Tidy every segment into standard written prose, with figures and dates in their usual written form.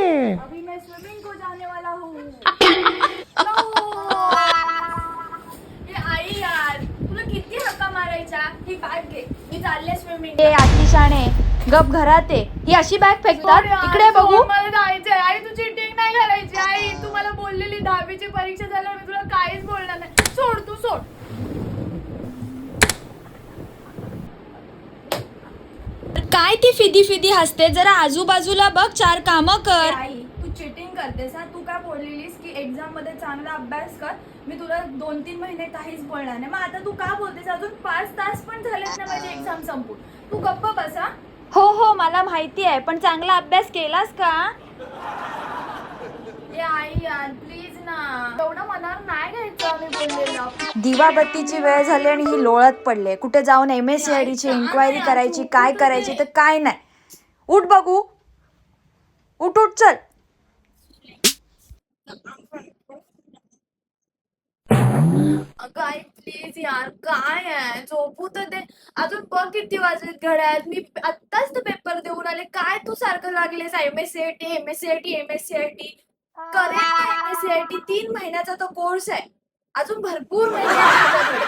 अभी मैं स्विमिंग को जाने वाला हूँ। ये आई यार, तुला किती हक्का मारायचा? ही बॅग घे, मी चालले स्विमिंग. ए अतिशाणे गप घरात आहे. ही अशी बॅग फेकतात. इकडे बघू. मला जायचंय. आई तू चिटिंग नाही करायची. आई तू मला बोललेली 10वीची परीक्षा झाल्यावर मी तुला काहीच बोलणार नाही. सोड तू सोड. काय ती फिदी फिदी हसते? जरा आजूबाजूला बघ, 4 कामं कर. आई तू चिटिंग करतेस ना. तू काय बोललेलीस की एक्झाम मध्ये चांगला अभ्यास कर, मी तुला 2-3 महिने काहीच बोलणार नाही. मग आता तू का बोलतेस? अजून 5 तास पण झालेत ना माझी एक्झाम संपून. तू गप्प बसा. हो हो मला माहिती आहे, पण चांगला अभ्यास केलास का? ए आई यार प्लीज ना, एवढं मनावर नाही घ्यायचं मी बोललेलं. दिवाबत्तीची वेळ झाली आणि ही लोळत पडले. कुठे जाऊन MSCID ची इन्क्वायरी करायची, काय करायची तर काय नाही. उठ बघू, उठ उठ चल. काय प्लीज यार, काय आहे झोपू तर दे. अजून बघ किती वाजलेत घड्याळात. मी आत्ताच तर पेपर देऊन आले. काय तू सारखं लागलेस MSCIT. करेक्ट MSCIT 3 महिन्याचा तो कोर्स आहे. अजून भरपूर महिने आहेत माझ्याकडे.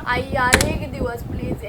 आई यार एक दिवस प्लीज